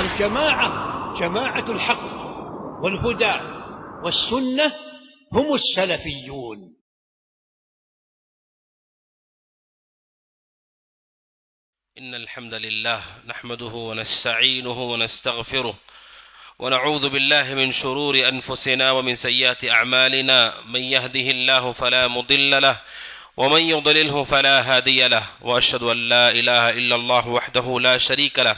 والجماعة جماعة الحق والهدى والسنة هم السلفيون. إن الحمد لله نحمده ونستعينه ونستغفره ونعوذ بالله من شرور أنفسنا ومن سيئات أعمالنا، من يهده الله فلا مضل له ومن يضلله فلا هادي له، وأشهد أن لا إله إلا الله وحده لا شريك له،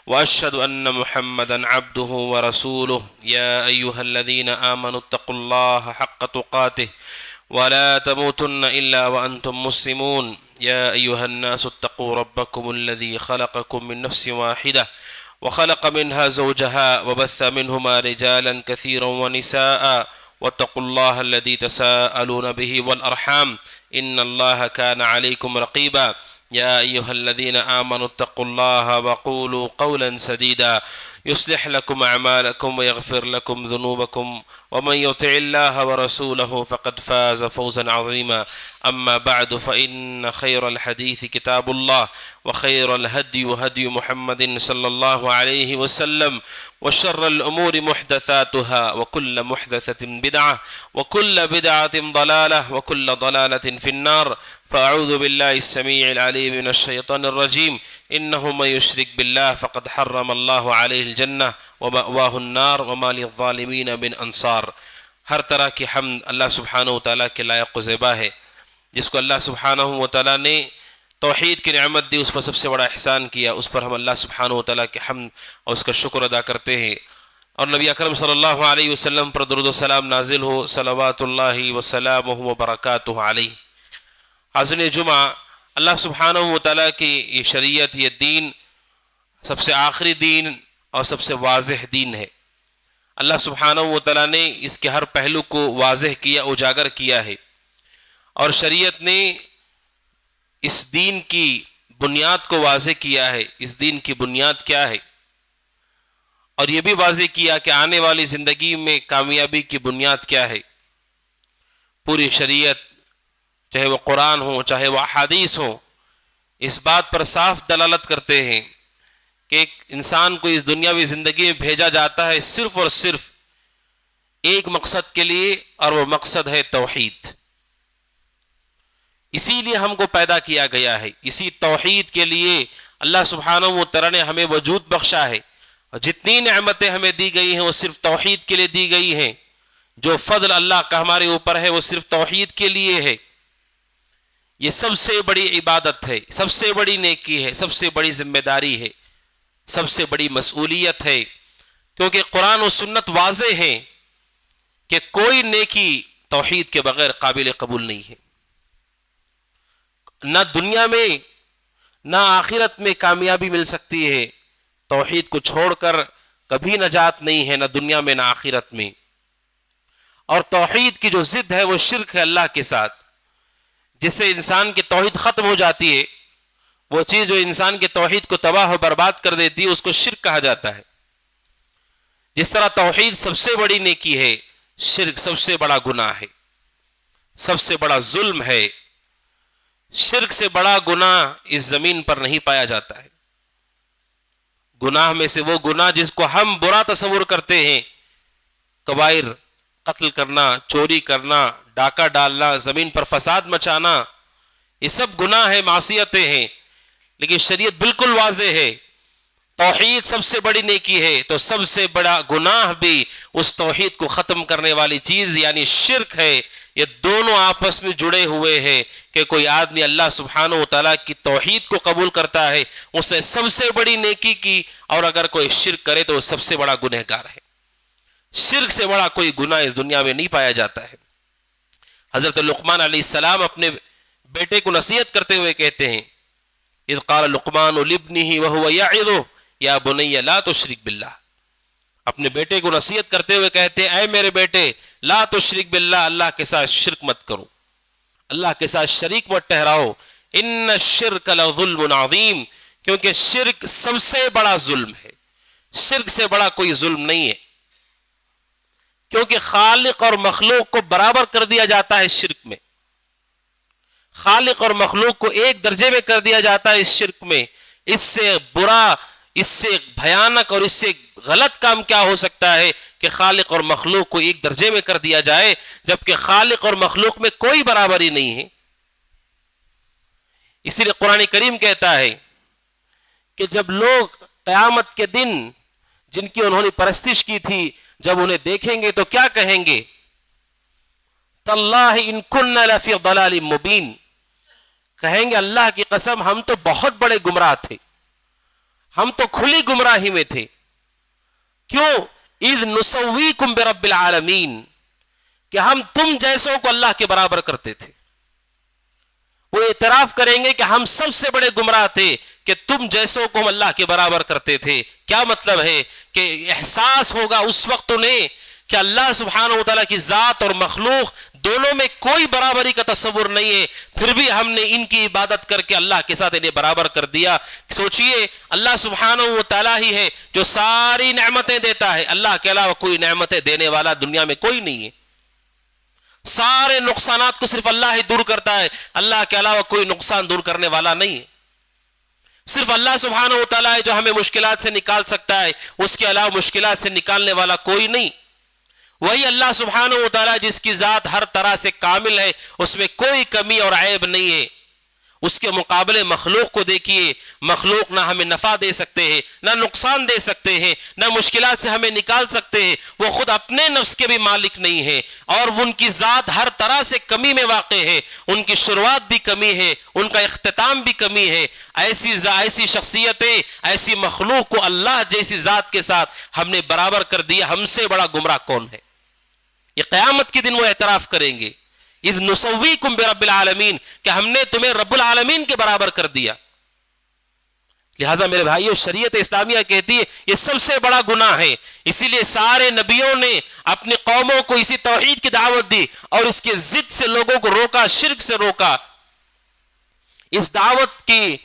وأشهد أن محمدا عبده ورسوله. يا أيها الذين آمنوا اتقوا الله حق تقاته ولا تموتن إلا وأنتم مسلمون. يا أيها الناس اتقوا ربكم الذي خلقكم من نفس واحدة وخلق منها زوجها وبث منهما رجالا كثيرا ونساء، واتقوا الله الذي تساءلون به والأرحام إن الله كان عليكم رقيبا. يا أيها الذين آمنوا اتقوا الله وقولوا قولا سديدا يصلح لكم أعمالكم ويغفر لكم ذنوبكم، ومن يطع الله ورسوله فقد فاز فوزا عظيما. أما بعد، فإن خير الحديث كتاب الله، وخير الهدي هدي محمد صلى الله عليه وسلم، وشر الأمور محدثاتها، وكل محدثة بدعة، وكل بدعة ضلالة، وكل ضلالة في النار. فأعوذ بالله السميع العليم من الشيطان الرجيم. إنه من يشرك بالله فقد حرم الله عليه الجنة ومأواه النار وما للظالمين من انصار. ہر طرح کی حمد اللہ سبحانہ و تعالیٰ کے لائق و زیبا ہے. جس کو اللہ سبحانہ و تعالیٰ نے توحید کی نعمت دی، اس پر سب سے بڑا احسان کیا، اس پر ہم اللہ سبحانہ و تعالیٰ کے حمد اور اس کا شکر ادا کرتے ہیں. اور نبی اکرم صلی اللہ علیہ وسلم پر درود و سلام نازل ہو، صلوات اللہ وسلامہ وبرکاتہ علیہ. حاضرین جمعہ، اللہ سبحانہ و تعالیٰ کی یہ شریعت، یہ دین سب سے آخری دین اور سب سے واضح دین ہے. اللہ سبحانہ و تعالیٰ نے اس کے ہر پہلو کو واضح کیا، اجاگر کیا ہے، اور شریعت نے اس دین کی بنیاد کو واضح کیا ہے. اس دین کی بنیاد کیا ہے، اور یہ بھی واضح کیا کہ آنے والی زندگی میں کامیابی کی بنیاد کیا ہے. پوری شریعت، چاہے وہ قرآن ہو چاہے وہ احادیث ہو، اس بات پر صاف دلالت کرتے ہیں کہ ایک انسان کو اس دنیاوی زندگی میں بھیجا جاتا ہے صرف اور صرف ایک مقصد کے لیے، اور وہ مقصد ہے توحید. اسی لیے ہم کو پیدا کیا گیا ہے، اسی توحید کے لیے اللہ سبحانہ و تعالیٰ نے ہمیں وجود بخشا ہے. اور جتنی نعمتیں ہمیں دی گئی ہیں وہ صرف توحید کے لیے دی گئی ہیں. جو فضل اللہ کا ہمارے اوپر ہے وہ صرف توحید کے لیے ہے. یہ سب سے بڑی عبادت ہے، سب سے بڑی نیکی ہے، سب سے بڑی ذمہ داری ہے، سب سے بڑی مسئولیت ہے. کیونکہ قرآن و سنت واضح ہیں کہ کوئی نیکی توحید کے بغیر قابل قبول نہیں ہے. نہ دنیا میں نہ آخرت میں کامیابی مل سکتی ہے. توحید کو چھوڑ کر کبھی نجات نہیں ہے، نہ دنیا میں نہ آخرت میں. اور توحید کی جو ضد ہے وہ شرک ہے اللہ کے ساتھ. جس سے انسان کی توحید ختم ہو جاتی ہے، وہ چیز جو انسان کی توحید کو تباہ و برباد کر دیتی ہے، اس کو شرک کہا جاتا ہے. جس طرح توحید سب سے بڑی نیکی ہے، شرک سب سے بڑا گناہ ہے، سب سے بڑا ظلم ہے. شرک سے بڑا گناہ اس زمین پر نہیں پایا جاتا ہے. گناہ میں سے وہ گناہ جس کو ہم برا تصور کرتے ہیں، کبائر، قتل کرنا، چوری کرنا، ڈاکہ ڈالنا، زمین پر فساد مچانا، یہ سب گناہ ہیں، معصیتیں ہیں. لیکن شریعت بالکل واضح ہے، توحید سب سے بڑی نیکی ہے، تو سب سے بڑا گناہ بھی اس توحید کو ختم کرنے والی چیز یعنی شرک ہے. یہ دونوں آپس میں جڑے ہوئے ہیں کہ کوئی آدمی اللہ سبحانہ و تعالیٰ کی توحید کو قبول کرتا ہے، اس نے سب سے بڑی نیکی کی، اور اگر کوئی شرک کرے تو وہ سب سے بڑا گنہگار ہے. شرک سے بڑا کوئی گناہ اس دنیا میں نہیں پایا جاتا ہے. حضرت لقمان علیہ السلام اپنے بیٹے کو نصیحت کرتے ہوئے کہتے ہیں، اذ قال لقمان لابنه وهو يعظه یا بنی لا تشرک باللہ. اپنے بیٹے کو نصیحت کرتے ہوئے کہتے ہیں، اے میرے بیٹے، لا تشرک باللہ، اللہ کے ساتھ شرک مت کرو، اللہ کے ساتھ شریک مت ٹھہراؤ. ان الشرک لظلم عظیم، کیونکہ شرک سب سے بڑا ظلم ہے. شرک سے بڑا کوئی ظلم نہیں ہے، کیونکہ خالق اور مخلوق کو برابر کر دیا جاتا ہے شرک میں. خالق اور مخلوق کو ایک درجے میں کر دیا جاتا ہے اس شرک میں. اس سے برا اس سے بھیانک اور اس سے غلط کام کیا ہو سکتا ہے کہ خالق اور مخلوق کو ایک درجے میں کر دیا جائے، جبکہ خالق اور مخلوق میں کوئی برابری نہیں ہے۔ اسی لیے قرآن کریم کہتا ہے کہ جب لوگ قیامت کے دن جن کی انہوں نے پرستش کی تھی جب انہیں دیکھیں گے تو کیا کہیں گے؟ تاللہ ان کننا لفی ضلال مبین، کہیں گے اللہ کی قسم ہم تو بہت بڑے گمراہ تھے، ہم تو کھلی گمراہی میں تھے۔ کیوں؟ اذ نسویکم برب العالمین، کہ ہم تم جیسوں کو اللہ کے برابر کرتے تھے۔ وہ اعتراف کریں گے کہ ہم سب سے بڑے گمراہ تھے کہ تم جیسوں کو ہم اللہ کے برابر کرتے تھے۔ کیا مطلب ہے؟ کہ احساس ہوگا اس وقت انہیں کہ اللہ سبحانہ وتعالیٰ کی ذات اور مخلوق دونوں میں کوئی برابری کا تصور نہیں ہے، پھر بھی ہم نے ان کی عبادت کر کے اللہ کے ساتھ انہیں برابر کر دیا۔ سوچئے اللہ سبحانہ وتعالیٰ ہی ہے جو ساری نعمتیں دیتا ہے، اللہ کے علاوہ کوئی نعمتیں دینے والا دنیا میں کوئی نہیں ہے۔ سارے نقصانات کو صرف اللہ ہی دور کرتا ہے، اللہ کے علاوہ کوئی نقصان دور کرنے والا نہیں ہے۔ صرف اللہ سبحانہ وتعالیٰ ہے جو ہمیں مشکلات سے نکال سکتا ہے، اس کے علاوہ مشکلات سے نکالنے والا کوئی نہیں۔ وہی اللہ سبحانہ وتعالیٰ جس کی ذات ہر طرح سے کامل ہے، اس میں کوئی کمی اور عیب نہیں ہے۔ اس کے مقابلے مخلوق کو دیکھیے، مخلوق نہ ہمیں نفع دے سکتے ہیں، نہ نقصان دے سکتے ہیں، نہ مشکلات سے ہمیں نکال سکتے ہیں۔ وہ خود اپنے نفس کے بھی مالک نہیں ہے، اور ان کی ذات ہر طرح سے کمی میں واقع ہے، ان کی شروعات بھی کمی ہے، ان کا اختتام بھی کمی ہے۔ ایسی شخصیتیں، ایسی مخلوق کو اللہ جیسی ذات کے ساتھ ہم نے برابر کر دیا، ہم سے بڑا گمراہ کون ہے؟ یہ قیامت کے دن وہ اعتراف کریں گے، اذ نسویکم برب العالمین، کہ ہم نے تمہیں رب العالمین کے برابر کر دیا۔ لہٰذا میرے بھائیو، شریعت اسلامیہ کہتی ہے یہ سب سے بڑا گناہ ہے۔ اسی لیے سارے نبیوں نے اپنی قوموں کو اسی توحید کی دعوت دی اور اس کی ضد سے لوگوں کو روکا، شرک سے روکا۔ اس دعوت کی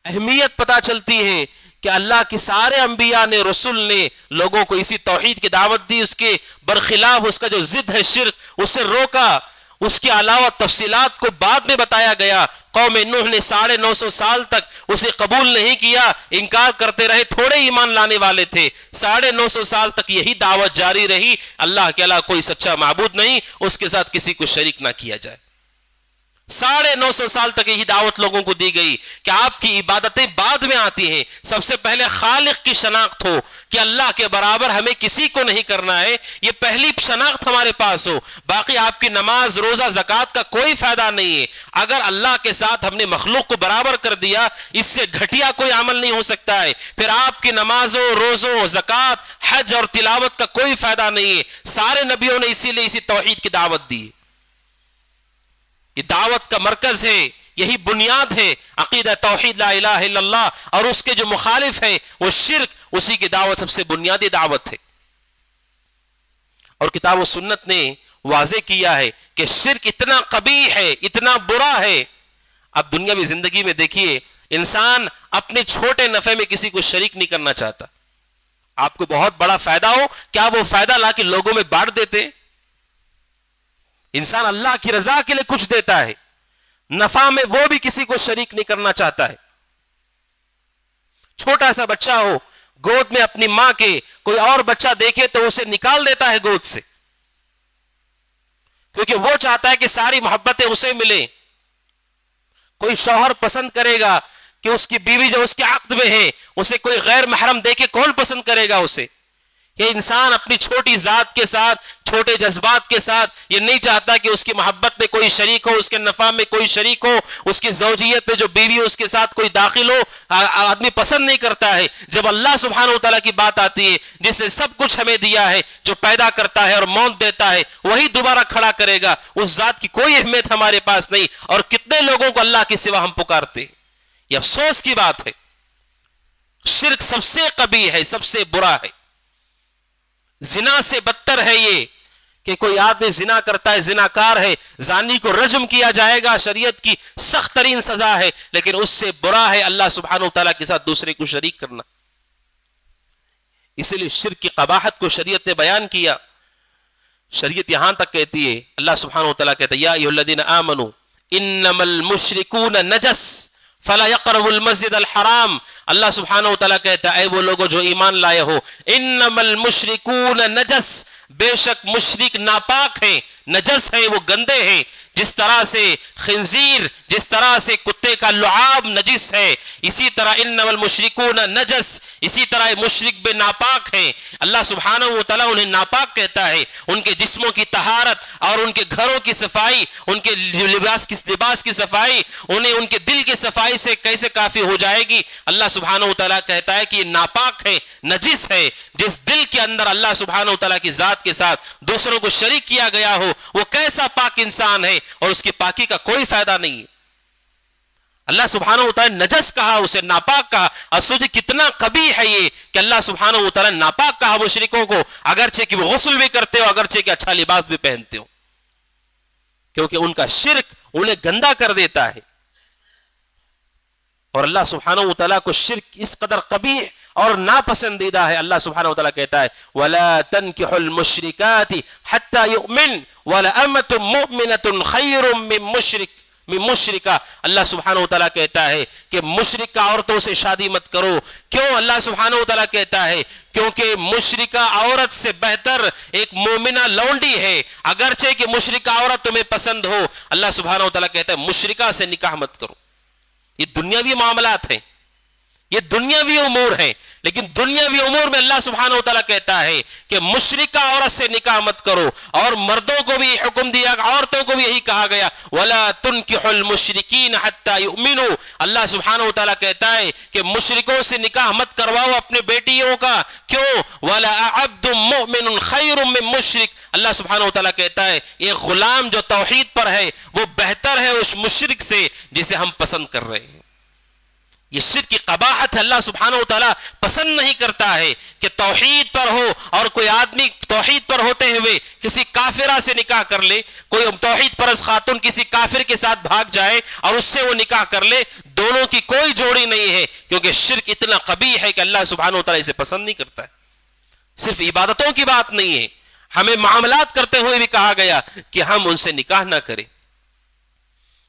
اہمیت پتہ چلتی ہے کہ اللہ کے سارے انبیاء نے، رسول نے لوگوں کو اسی توحید کی دعوت دی، اس کے برخلاف اس کا جو ضد ہے شرک، اسے روکا۔ اس کے علاوہ تفصیلات کو بعد میں بتایا گیا۔ قوم نوح نے 950 سال تک اسے قبول نہیں کیا، انکار کرتے رہے، تھوڑے ایمان لانے والے تھے۔ 950 سال تک یہی دعوت جاری رہی، اللہ کے علاوہ کوئی سچا معبود نہیں، اس کے ساتھ کسی کو شریک نہ کیا جائے۔ 950 سال تک یہی دعوت لوگوں کو دی گئی کہ آپ کی عبادتیں بعد میں آتی ہیں، سب سے پہلے خالق کی شناخت ہو کہ اللہ کے برابر ہمیں کسی کو نہیں کرنا ہے، یہ پہلی شناخت ہمارے پاس ہو۔ باقی آپ کی نماز، روزہ، زکوٰۃ کا کوئی فائدہ نہیں ہے۔ اگر اللہ کے ساتھ ہم نے مخلوق کو برابر کر دیا، اس سے گھٹیا کوئی عمل نہیں ہو سکتا ہے، پھر آپ کی نمازوں، روزوں، زکوٰۃ، حج اور تلاوت کا کوئی فائدہ نہیں ہے۔ سارے نبیوں نے اسی لیے اسی توحید کی دعوت دی۔ یہ دعوت کا مرکز ہے، یہی بنیاد ہے عقیدہ توحید لا الہ الا اللہ، اور اس کے جو مخالف ہیں وہ شرک، اسی کی دعوت سب سے بنیادی دعوت ہے۔ اور کتاب و سنت نے واضح کیا ہے کہ شرک اتنا قبیح ہے، اتنا برا ہے۔ اب دنیاوی زندگی میں دیکھیے، انسان اپنے چھوٹے نفع میں کسی کو شریک نہیں کرنا چاہتا۔ آپ کو بہت بڑا فائدہ ہو، کیا وہ فائدہ لا کے لوگوں میں بانٹ دیتے؟ انسان اللہ کی رضا کے لیے کچھ دیتا ہے، نفع میں وہ بھی کسی کو شریک نہیں کرنا چاہتا ہے۔ چھوٹا سا بچہ ہو، گود میں اپنی ماں کے کوئی اور بچہ دیکھے تو اسے نکال دیتا ہے گود سے، کیونکہ وہ چاہتا ہے کہ ساری محبتیں اسے ملیں۔ کوئی شوہر پسند کرے گا کہ اس کی بیوی جو اس کے عقد میں ہے، اسے کوئی غیر محرم دیکھے، کون پسند کرے گا اسے؟ یہ انسان اپنی چھوٹی ذات کے ساتھ، چھوٹے جذبات کے ساتھ یہ نہیں چاہتا کہ اس کی محبت میں کوئی شریک ہو، اس کے نفع میں کوئی شریک ہو، اس کی زوجیت میں جو بیوی اس کے ساتھ کوئی داخل ہو، آدمی پسند نہیں کرتا ہے۔ جب اللہ سبحانہ وتعالیٰ کی بات آتی ہے، جس نے سب کچھ ہمیں دیا ہے، جو پیدا کرتا ہے اور موت دیتا ہے، وہی دوبارہ کھڑا کرے گا، اس ذات کی کوئی اہمیت ہمارے پاس نہیں۔ اور کتنے لوگوں کو اللہ کے سوا ہم پکارتے ہیں، یہ افسوس کی بات ہے۔ شرک سب سے قبیح ہے، سب سے برا ہے، زنا سے بدتر ہے یہ کہ کوئی آدمی زنا کرتا ہے، زناکار ہے، زانی کو رجم کیا جائے گا، شریعت کی سخت ترین سزا ہے، لیکن اس سے برا ہے اللہ سبحانہ وتعالیٰ کے ساتھ دوسرے کو شریک کرنا۔ اسی لیے شرک کی قباحت کو شریعت نے بیان کیا۔ شریعت یہاں تک کہتی ہے، اللہ سبحانہ وتعالیٰ کہتا ہے یا ایھا الذین آمنوا انما المشرکون نجس فلا يقربوا المسجد الحرام. اللہ سبحانہ و تعالیٰ کہتا ہے اے وہ لوگوں جو ایمان لائے ہو، انما المشرکون نجس، بے شک مشرک ناپاک ہیں، نجس ہیں، وہ گندے ہیں. جس طرح سے خنزیر، جس طرح سے کتے کا لعاب نجس ہے، اسی طرح انما المشرکون نجس، اسی طرح مشرک بے ناپاک ہیں. اللہ سبحانہ و تعالیٰ انہیں ناپاک کہتا ہے. ان کے جسموں کی طہارت اور ان کے گھروں کی صفائی، ان کے لباس کی صفائی، انہیں ان کے دل کی صفائی سے کیسے کافی ہو جائے گی؟ اللہ سبحانہ و تعالیٰ کہتا ہے کہ یہ ناپاک ہے، نجس ہے. جس دل کے اندر اللہ سبحانہ و تعالیٰ کی ذات کے ساتھ دوسروں کو شریک کیا گیا ہو، وہ کیسا پاک انسان ہے، اور اس کی پاکی کا کوئی فائدہ نہیں ہے. اللہ سبحانہ و تعالیٰ نجس کہا، اسے ناپاک کہا. اور سوچے کتنا قبیح ہے یہ کہ اللہ سبحانہ و تعالیٰ ناپاک کہا مشرکوں کو، اگرچہ کہ وہ غسل بھی کرتے ہو، اگرچہ کہ اچھا لباس بھی پہنتے ہو، کیونکہ ان کا شرک انہیں گندا کر دیتا ہے. اور اللہ سبحانہ و تعالیٰ کو شرک اس قدر قبیح اور ناپسندیدہ ہے. اللہ سبحانہ و تعالیٰ کہتا ہے وَلَا تَنْكِحُوا الْمُشْرِكَاتِ حَتَّى يُؤْمِنْ وَلَأَمَةٌ مُؤْمِنَةٌ خَيْرٌ من مشرکہ. اللہ سبحانہ و تعالیٰ کہتا ہے کہ مشرکہ عورتوں سے شادی مت کرو. کیوں؟ اللہ سبحانہ و تعالیٰ کہتا ہے کیونکہ مشرکہ عورت سے بہتر ایک مومنہ لونڈی ہے. اگرچہ کہ مشرکہ عورت تمہیں پسند ہو، اللہ سبحانہ و تعالیٰ کہتا ہے مشرکہ سے نکاح مت کرو. یہ دنیاوی معاملات ہیں، یہ دنیاوی امور ہیں، لیکن دنیاوی امور میں اللہ سبحانہ و تعالیٰ کہتا ہے کہ مشرکہ عورت سے نکاح مت کرو. اور مردوں کو بھی حکم دیا، عورتوں کو بھی یہی کہا گیا وَلَا تُنْكِحُوا الْمُشْرِكِينَ حَتَّى يُؤْمِنُوا. اللہ سبحانہ و تعالیٰ کہتا ہے کہ مشرکوں سے نکاح مت کرواؤ اپنے بیٹیوں کا. کیوں؟ وَلَا عَبْدٌ مُؤْمِنٌ خَيْرٌ مِّن مُشْرِكٍ. اللہ سبحانہ و تعالیٰ کہتا ہے ایک غلام جو توحید پر ہے وہ بہتر ہے اس مشرک سے جسے ہم پسند کر رہے ہیں. یہ شرک کی قباحت ہے. اللہ سبحانہ و تعالیٰ پسند نہیں کرتا ہے کہ توحید پر ہو اور کوئی آدمی توحید پر ہوتے ہوئے کسی کافرہ سے نکاح کر لے، کوئی توحید پرست خاتون کسی کافر کے ساتھ بھاگ جائے اور اس سے وہ نکاح کر لے. دونوں کی کوئی جوڑی نہیں ہے، کیونکہ شرک اتنا قبیح ہے کہ اللہ سبحانہ و تعالیٰ اسے پسند نہیں کرتا ہے. صرف عبادتوں کی بات نہیں ہے، ہمیں معاملات کرتے ہوئے بھی کہا گیا کہ ہم ان سے نکاح نہ کریں.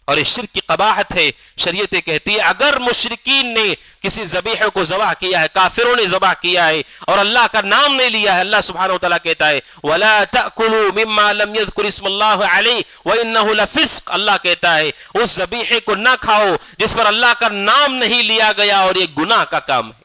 اور اس شرک کی قباحت ہے. شریعت کہتی ہے اگر مشرکین نے کسی ذبیحے کو ذبح کیا ہے، کافروں نے ذبح کیا ہے اور اللہ کا نام نہیں لیا ہے، اللہ سبحانہ و تعالیٰ کہتا ہے وَلَا تَأْكُلُوا مِمَّا لَمْ يَذْكُرِ اسْمَ اللَّهِ عَلَيْهِ وَإِنَّهُ لَفِسْقٌ. اللہ کہتا ہے اس ذبیحے کو نہ کھاؤ جس پر اللہ کا نام نہیں لیا گیا، اور یہ گناہ کا کام ہے.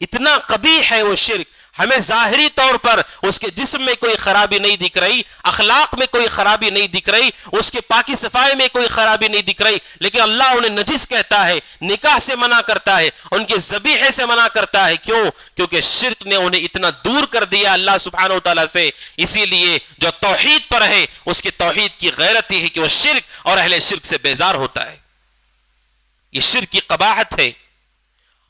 اتنا قبیح ہے وہ شرک. ہمیں ظاہری طور پر اس کے جسم میں کوئی خرابی نہیں دکھ رہی، اخلاق میں کوئی خرابی نہیں دکھ رہی، اس کے پاکی صفائی میں کوئی خرابی نہیں دکھ رہی، لیکن اللہ انہیں نجس کہتا ہے، نکاح سے منع کرتا ہے، ان کے ذبیحے سے منع کرتا ہے. کیوں؟ کیونکہ شرک نے انہیں اتنا دور کر دیا اللہ سبحانہ و تعالیٰ سے. اسی لیے جو توحید پر ہے اس کی توحید کی غیرت یہ ہے کہ وہ شرک اور اہل شرک سے بیزار ہوتا ہے. یہ شرک کی قباحت ہے.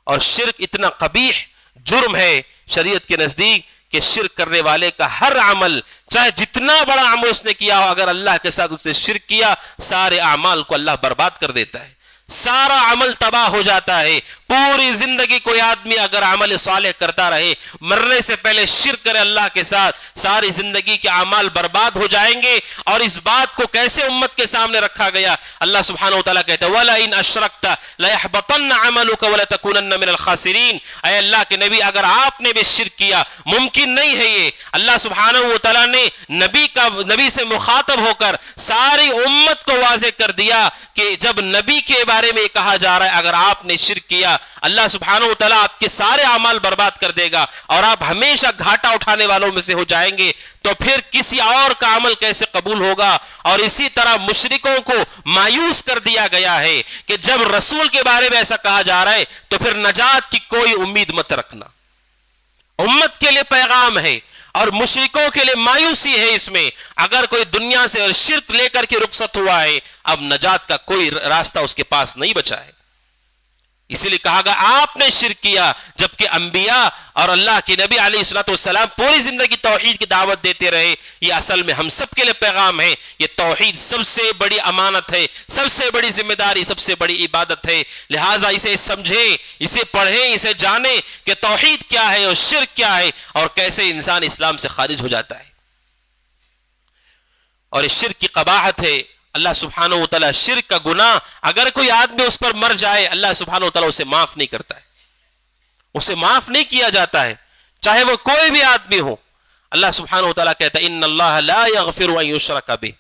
اور شرک اتنا قبیح جرم ہے شریعت کے نزدیک کہ شرک کرنے والے کا ہر عمل، چاہے جتنا بڑا عمل اس نے کیا ہو، اگر اللہ کے ساتھ اس نے شرک کیا سارے اعمال کو اللہ برباد کر دیتا ہے، سارا عمل تباہ ہو جاتا ہے. پوری زندگی کوئی آدمی اگر عمل صالح کرتا رہے، مرنے سے پہلے شرک کرے اللہ کے ساتھ، ساری زندگی کے اعمال برباد ہو جائیں گے. اور اس بات کو کیسے امت کے سامنے رکھا گیا؟ اللہ سبحانہ وتعالیٰ کہتا ہے وَلَئِنْ أَشْرَكْتَ لَيَحْبَطَنَّ عَمَلُكَ وَلَتَكُونَنَّ مِنَ الْخَاسِرِينَ. اے اللہ کے نبی اگر آپ نے بھی شرک کیا، ممکن نہیں ہے یہ. اللہ سبحانہ وتعالیٰ نے نبی سے مخاطب ہو کر ساری امت کو واضح کر دیا کہ جب نبی کے بارے میں کہا جا رہا ہے اگر آپ نے شرک کیا اللہ سبحانہ وتعالیٰ آپ کے سارے اعمال برباد کر دے گا اور آپ ہمیشہ گھاٹا اٹھانے والوں میں سے ہو جائیں گے، تو پھر کسی اور کا عمل کیسے قبول ہوگا؟ اور اسی طرح مشرکوں کو مایوس کر دیا گیا ہے کہ جب رسول کے بارے میں ایسا کہا جا رہا ہے تو پھر نجات کی کوئی امید مت رکھنا. امت کے لیے پیغام ہے اور مشرکوں کے لیے مایوسی ہے اس میں. اگر کوئی دنیا سے شرک لے کر کے رخصت ہوا ہے، اب نجات کا کوئی راستہ اس کے پاس نہیں بچا ہے. اسی لیے کہا گیا آپ نے شرک کیا، جبکہ انبیاء اور اللہ کے نبی علیہ الصلوۃ والسلام پوری زندگی توحید کی دعوت دیتے رہے. یہ اصل میں ہم سب کے لیے پیغام ہے. یہ توحید سب سے بڑی امانت ہے، سب سے بڑی ذمہ داری، سب سے بڑی عبادت ہے. لہٰذا اسے سمجھیں، اسے پڑھیں، اسے جانیں کہ توحید کیا ہے اور شرک کیا ہے اور کیسے انسان اسلام سے خارج ہو جاتا ہے. اور اس شرک کی قباحت ہے اللہ سبحانہ و تعالیٰ شرک کا گناہ اگر کوئی آدمی اس پر مر جائے اللہ سبحانہ و تعالیٰ اسے معاف نہیں کرتا ہے، اسے معاف نہیں کیا جاتا ہے، چاہے وہ کوئی بھی آدمی ہو۔ اللہ سبحانہ و تعالیٰ کہتا ہے ان اللہ لا یغفر ان یشرک بہ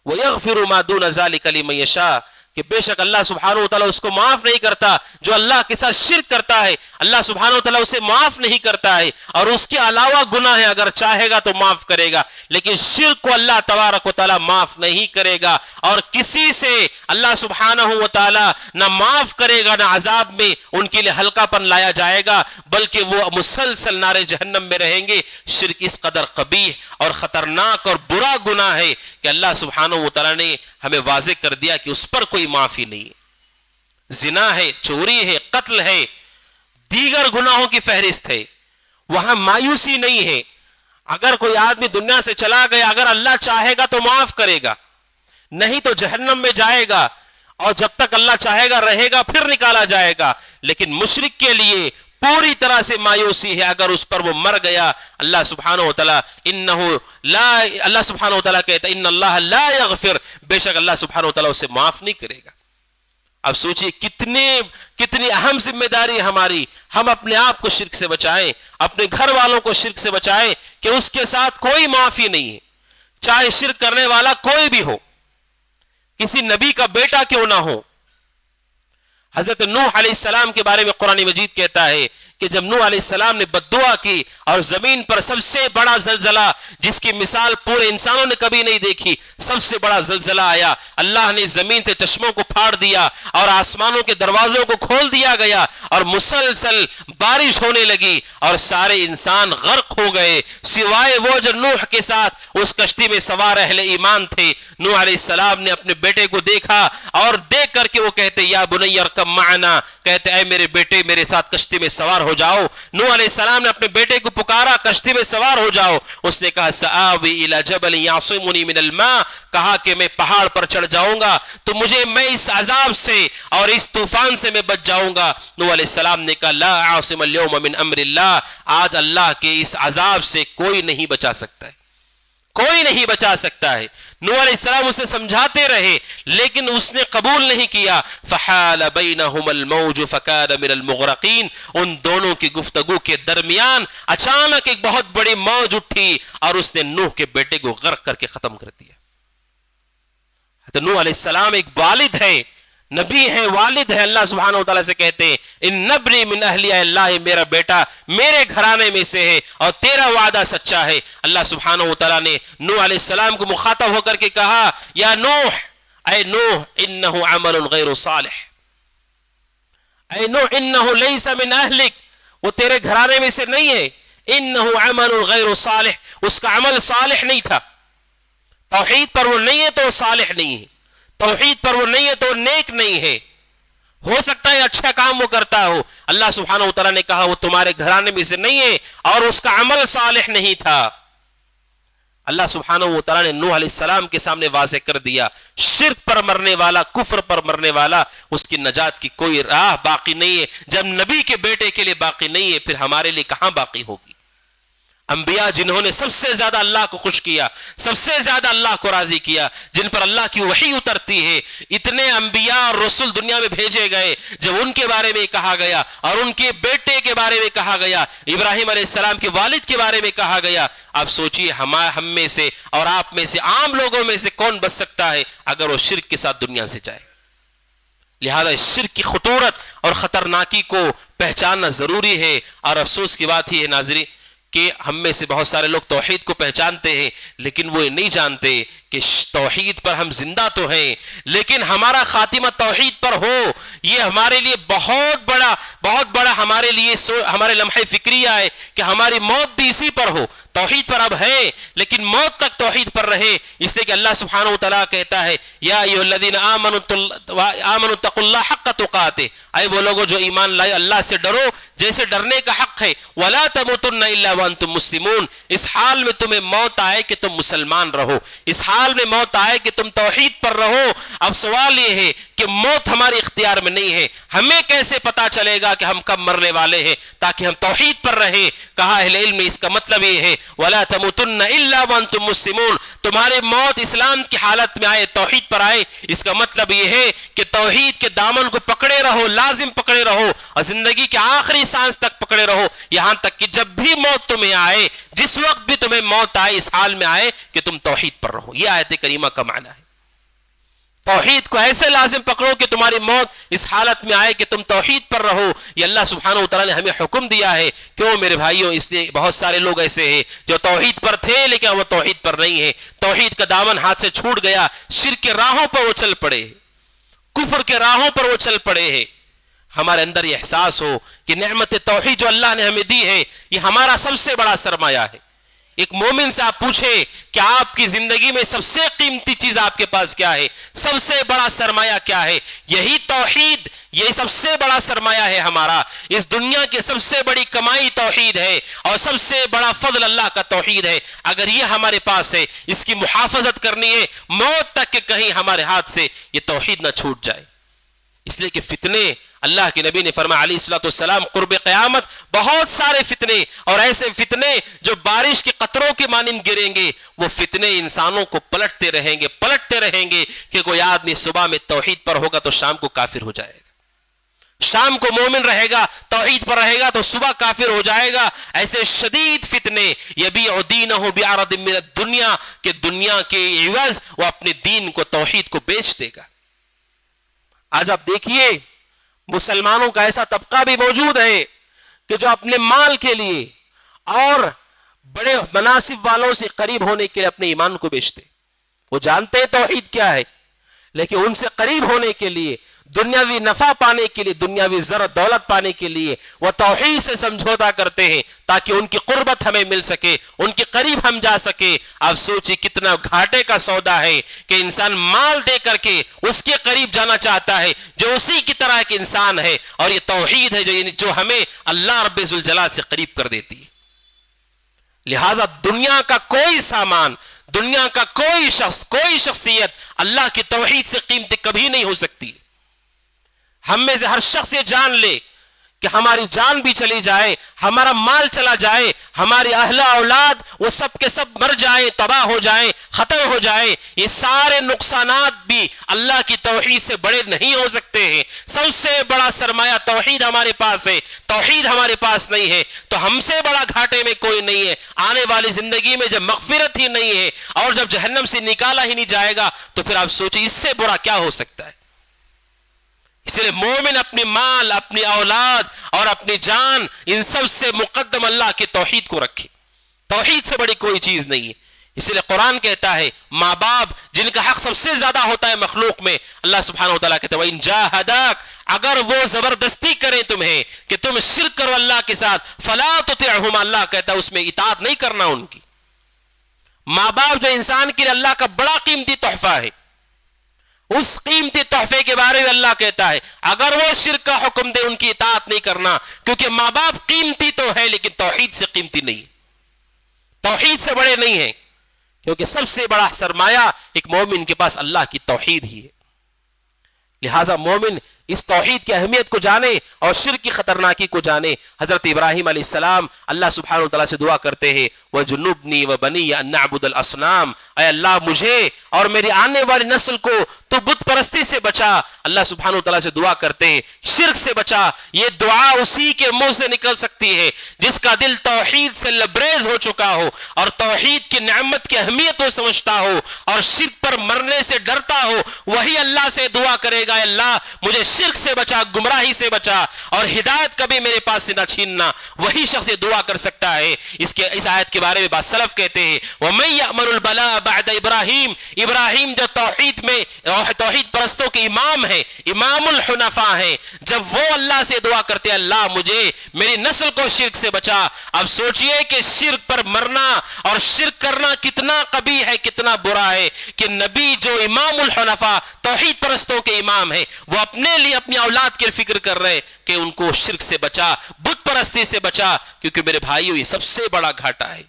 ویغفر ما دون ذلک لمن یشاء، کہ بے شک اللہ سبحانہ و تعالیٰ اس کو معاف نہیں کرتا جو اللہ کے ساتھ شرک کرتا ہے، اللہ سبحانہ و تعالیٰ اسے معاف نہیں کرتا ہے، اور اس کے علاوہ گناہ ہے اگر چاہے گا تو معاف کرے گا، لیکن شرک کو اللہ تبارک و تعالیٰ معاف نہیں کرے گا، اور کسی سے اللہ سبحانہ و تعالیٰ نہ معاف کرے گا نہ عذاب میں ان کے لیے ہلکا پن لایا جائے گا، بلکہ وہ مسلسل نار جہنم میں رہیں گے۔ شرک اس قدر قبیح اور خطرناک اور برا گناہ ہے کہ اللہ سبحانہ و تعالیٰ نے ہمیں واضح کر دیا کہ اس پر کوئی معافی نہیں ہے۔ زنا ہے، چوری ہے، قتل ہے، دیگر گناہوں کی فہرست ہے، وہاں مایوسی نہیں ہے۔ اگر کوئی آدمی دنیا سے چلا گیا اگر اللہ چاہے گا تو معاف کرے گا، نہیں تو جہنم میں جائے گا، اور جب تک اللہ چاہے گا رہے گا پھر نکالا جائے گا۔ لیکن مشرک کے لیے پوری طرح سے مایوسی ہے اگر اس پر وہ مر گیا۔ اللہ سبحانہ و تعالیٰ اللہ سبحانہ و تعالیٰ کہتا ہے ان اللہ لا یغفر، بے شک اللہ سبحانہ و تعالیٰ اسے معاف نہیں کرے گا۔ اب سوچئے کتنی اہم ذمہ داری ہے ہماری، ہم اپنے آپ کو شرک سے بچائیں، اپنے گھر والوں کو شرک سے بچائیں کہ اس کے ساتھ کوئی معافی نہیں ہے، چاہے شرک کرنے والا کوئی بھی ہو، کسی نبی کا بیٹا کیوں نہ ہو۔ حضرت نوح علیہ السلام کے بارے میں قرآن مجید کہتا ہے کہ جب نوح علیہ السلام نے بد دعا کی اور زمین پر سب سے بڑا زلزلہ جس کی مثال پورے انسانوں نے کبھی نہیں دیکھی، سب سے بڑا زلزلہ آیا، اللہ نے زمین سے چشموں کو پھاڑ دیا اور آسمانوں کے دروازوں کو کھول دیا گیا اور مسلسل بارش ہونے لگی اور سارے انسان غرق ہو گئے سوائے وہ جو نوح کے ساتھ اس کشتی میں سوار اہل ایمان تھے۔ نوح علیہ السلام نے اپنے بیٹے کو دیکھا اور دیکھ کر کے وہ کہتے یا بنی ارکب معنا، کہتے اے میرے بیٹے میرے ساتھ کشتی میں سوار ہو جاؤ۔ نوح علیہ السلام نے اپنے بیٹے کو پکارا کشتی میں سوار ہو جاؤ، اس نے کہا سآوی الی جبل یعصمنی من الماء، کہا کہ میں پہاڑ پر چڑھ جاؤں گا تو میں اس عذاب سے اور اس طوفان سے میں بچ جاؤں گا۔ نوح علیہ السلام نے کہا لا عاصم اليوم من امر اللہ، آج اللہ کے اس عذاب سے کوئی نہیں بچا سکتا ہے، کوئی نہیں بچا سکتا ہے۔ نوح علیہ السلام اسے سمجھاتے رہے لیکن اس نے قبول نہیں کیا۔ فحال بینہم الموج فکان من المغرقین، ان دونوں کی گفتگو کے درمیان اچانک ایک بہت بڑی موج اٹھی اور اس نے نوح کے بیٹے کو غرق کر کے ختم کر دیا۔ تو نوح علیہ السلام ایک والد ہے، نبی ہے، والد ہے، اللہ سبحانہ و تعالیٰ سے کہتے ہیں ان نبنی من اہلیہ اللہ، میرا بیٹا میرے گھرانے میں سے ہے اور تیرا وعدہ سچا ہے۔ اللہ سبحانہ و تعالیٰ نے نوح علیہ السلام کو مخاطب ہو کر کے کہا یا نوح، اے نوح انہ عمل غیر صالح، اے نوح انہ لیس من اہلک، وہ تیرے گھرانے میں سے نہیں ہے، انہ عمل غیر صالح، اس کا عمل صالح نہیں تھا، توحید پر وہ نہیں ہے تو وہ صالح نہیں ہے، توحید پر وہ نہیں ہے تو وہ نیک نہیں ہے، ہو سکتا ہے اچھا کام وہ کرتا ہو۔ اللہ سبحانہ و تعالیٰ نے کہا وہ تمہارے گھرانے میں سے نہیں ہے اور اس کا عمل صالح نہیں تھا۔ اللہ سبحانہ و تعالیٰ نے نوح علیہ السلام کے سامنے واضح کر دیا شرک پر مرنے والا، کفر پر مرنے والا، اس کی نجات کی کوئی راہ باقی نہیں ہے۔ جب نبی کے بیٹے کے لیے باقی نہیں ہے پھر ہمارے لیے کہاں باقی ہوگی؟ انبیاء جنہوں نے سب سے زیادہ اللہ کو خوش کیا، سب سے زیادہ اللہ کو راضی کیا، جن پر اللہ کی وحی اترتی ہے، اتنے انبیاء اور رسول دنیا میں بھیجے گئے، جب ان کے بارے میں کہا گیا اور ان کے بیٹے کے بارے میں کہا گیا، ابراہیم علیہ السلام کے والد کے بارے میں کہا گیا، اب سوچئے ہم میں سے اور آپ میں سے عام لوگوں میں سے کون بچ سکتا ہے اگر وہ شرک کے ساتھ دنیا سے جائے؟ لہذا اس شرک کی خطورت اور خطرناکی کو پہچاننا ضروری ہے۔ اور افسوس کی بات یہ ہے ناظرین کہ ہم میں سے بہت سارے لوگ توحید کو پہچانتے ہیں لیکن وہ نہیں جانتے کہ توحید پر ہم زندہ تو ہیں، لیکن ہمارا خاتمہ توحید پر ہو یہ ہمارے لیے بہت بڑا ہمارے لیے ہمارے لمحہ فکریہ ہے کہ ہماری موت بھی اسی پر ہو، توحید پر اب ہے لیکن موت تک توحید پر رہے، اس لیے کہ اللہ سبحانہ و تعالیٰ کہتا ہے یا ایھا الذین آمنوا اتقوا اللہ حق تقاتہ، اے وہ لوگوں جو ایمان لائے اللہ سے ڈرو جیسے ڈرنے کا حق ہے، ولا تموتن الا وانتم مسلمون، اس حال میں تمہیں موت آئے کہ تم مسلمان رہو، اس حال میں موت آئے کہ تم توحید پر رہو۔ اب سوال یہ ہے کہ موت ہمارے اختیار میں نہیں ہے. ہمیں کیسے پتا چلے گا کہ ہم کب مرنے والے ہیں؟ تاکہ ہم توحید پر رہیں. کہا اہل علم نے اس کا مطلب یہ ہے وَلَا تَمُوتُنَّ إِلَّا وَأَنْتُمْ مُسْلِمُونَ، تمہارے موت اسلام کی حالت میں آئے، توحید پر آئے. اس کا مطلب یہ ہے کہ توحید کے دامن کو پکڑے رہو، لازم پکڑے رہو، اور زندگی کے آخری سانس تک پکڑے رہو، یہاں تک کہ جب بھی موت تمہیں آئے، جس وقت بھی تمہیں موت آئے، اس حال میں آئے کہ تم توحید پر رہو. یہ آیت کریمہ کا معنی ہے. توحید کو ایسے لازم پکڑو کہ تمہاری موت اس حالت میں آئے کہ تم توحید پر رہو. یہ اللہ سبحانہ وتعالی نے ہمیں حکم دیا ہے. کیوں میرے بھائیوں؟ اس لیے بہت سارے لوگ ایسے ہیں جو توحید پر تھے لیکن وہ توحید پر نہیں ہے. توحید کا دامن ہاتھ سے چھوٹ گیا، شرک کے راہوں پر وہ چل پڑے، کفر کے راہوں پر وہ چل پڑے ہیں. ہمارے اندر یہ احساس ہو کہ نعمت توحید جو اللہ نے ہمیں دی ہے یہ ہمارا سب سے بڑا سرمایہ ہے. ایک مومن سے آپ پوچھیں کہ آپ کی زندگی میں سب سے قیمتی چیز آپ کے پاس کیا ہے، سب سے بڑا سرمایہ کیا ہے؟ یہی توحید، یہ سب سے بڑا سرمایہ ہے ہمارا. اس دنیا کی سب سے بڑی کمائی توحید ہے اور سب سے بڑا فضل اللہ کا توحید ہے. اگر یہ ہمارے پاس ہے، اس کی محافظت کرنی ہے موت تک کہ کہیں ہمارے ہاتھ سے یہ توحید نہ چھوٹ جائے. اس لیے کہ فتنے، اللہ کے نبی نے فرمایا علیہ الصلوۃ والسلام، قرب قیامت بہت سارے فتنے، اور ایسے فتنے جو بارش کے قطروں کے مانند گریں گے. وہ فتنے انسانوں کو پلٹتے رہیں گے کہ کوئی آدمی صبح میں توحید پر ہوگا تو شام کو کافر ہو جائے گا، شام کو مومن رہے گا توحید پر رہے گا تو صبح کافر ہو جائے گا. ایسے شدید فتنے، یبیع دینہ بعرض من الدنیا، کہ دنیا کے عوض وہ اپنے دین کو، توحید کو بیچ دے گا. آج آپ دیکھیے مسلمانوں کا ایسا طبقہ بھی موجود ہے کہ جو اپنے مال کے لیے اور بڑے مناصب والوں سے قریب ہونے کے لیے اپنے ایمان کو بیچتے. وہ جانتے ہیں توحید کیا ہے، لیکن ان سے قریب ہونے کے لیے، دنیاوی نفع پانے کے لیے، دنیاوی زر دولت پانے کے لیے وہ توحید سے سمجھوتا کرتے ہیں تاکہ ان کی قربت ہمیں مل سکے، ان کے قریب ہم جا سکے. آپ سوچئے کتنا گھاٹے کا سودا ہے کہ انسان مال دے کر کے اس کے قریب جانا چاہتا ہے جو اسی کی طرح ایک انسان ہے. اور یہ توحید ہے جو ہمیں اللہ رب ذوالجلال سے قریب کر دیتی ہے. لہذا دنیا کا کوئی سامان، دنیا کا کوئی شخص، کوئی شخصیت اللہ کی توحید سے قیمتی کبھی نہیں ہو سکتی. ہم میں سے ہر شخص یہ جان لے کہ ہماری جان بھی چلی جائے، ہمارا مال چلا جائے، ہماری اہل اولاد وہ سب کے سب مر جائیں، تباہ ہو جائیں، ختم ہو جائیں، یہ سارے نقصانات بھی اللہ کی توحید سے بڑے نہیں ہو سکتے ہیں. سب سے بڑا سرمایہ توحید ہمارے پاس ہے. توحید ہمارے پاس نہیں ہے تو ہم سے بڑا گھاٹے میں کوئی نہیں ہے. آنے والی زندگی میں جب مغفرت ہی نہیں ہے اور جب جہنم سے نکالا ہی نہیں جائے گا تو پھر آپ سوچیں اس سے برا کیا ہو سکتا ہے. اس لیے مومن اپنی مال، اپنی اولاد اور اپنی جان، ان سب سے مقدم اللہ کی توحید کو رکھے. توحید سے بڑی کوئی چیز نہیں ہے. اس لیے قرآن کہتا ہے ماں باپ جن کا حق سب سے زیادہ ہوتا ہے مخلوق میں، اللہ سبحانہ وتعالیٰ کہتا ہے وَإِن جَاهَدَاكَ، اگر وہ زبردستی کریں تمہیں کہ تم شرک کرو اللہ کے ساتھ، فَلَا تُطِعْهُمَا، اللہ کہتا ہے اس میں اطاعت نہیں کرنا ان کی. ماں باپ جو انسان کے لیے اللہ کا بڑا قیمتی تحفہ ہے، اس قیمتی تحفے کے بارے میں اللہ کہتا ہے اگر وہ شرک کا حکم دے ان کی اطاعت نہیں کرنا، کیونکہ ماں باپ قیمتی تو ہے لیکن توحید سے قیمتی نہیں، توحید سے بڑے نہیں ہیں. کیونکہ سب سے بڑا سرمایہ ایک مومن کے پاس اللہ کی توحید ہی ہے. لہذا مومن اس توحید کی اہمیت کو جانے اور شرک کی خطرناکی کو جانے. حضرت ابراہیم علیہ السلام اللہ سبحانہ وتعالیٰ سے دعا کرتے ہیں وَجُنُّبْنِي وَبَنِيَّ أَن نَّعْبُدَ الْأَصْنَامَ، اے اللہ مجھے اور میری آنے والی نسل کو تو بت پرستی سے بچا. اللہ سبحانہ وتعالیٰ سے دعا کرتے ہیں شرک سے بچا. یہ دعا اسی کے منہ سے نکل سکتی ہے جس کا دل توحید سے لبریز ہو چکا ہو اور توحید کی نعمت کی اہمیت کو سمجھتا ہو اور شرک پر مرنے سے ڈرتا ہو. وہی اللہ سے دعا کرے گا اللہ مجھے شرک سے بچا، گمراہی سے بچا اور ہدایت کبھی میرے پاس سے نہ چھیننا. وہی شخص یہ دعا کر سکتا ہے. اس آیت کے بارے میں بعض سلف کہتے ہیں وَمَن يَأْمَنُ الْبَلَاءَ بَعْدَ ابراہیم، ابراہیم جو توحید میں توحید پرستوں کے امام ہیں، امام الحنفاء ہیں، جب وہ اللہ سے دعا کرتے ہیں اللہ مجھے میری نسل کو شرک سے بچا. اب سوچئے کہ شرک پر مرنا اور شرک کرنا کتنا قبیح ہے، کتنا برا ہے کہ نبی جو امام الحنفاء توحید پرستوں کے امام ہیں وہ اپنے لیے اپنی اولاد کی فکر کر رہے کہ ان کو شرک سے بچا، بت پرستی سے بچا. کیونکہ میرے بھائیو یہ سب سے بڑا گھاٹا ہے،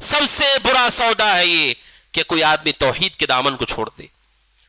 سب سے برا سودا ہے یہ کہ کوئی آدمی توحید کے دامن کو چھوڑ دے.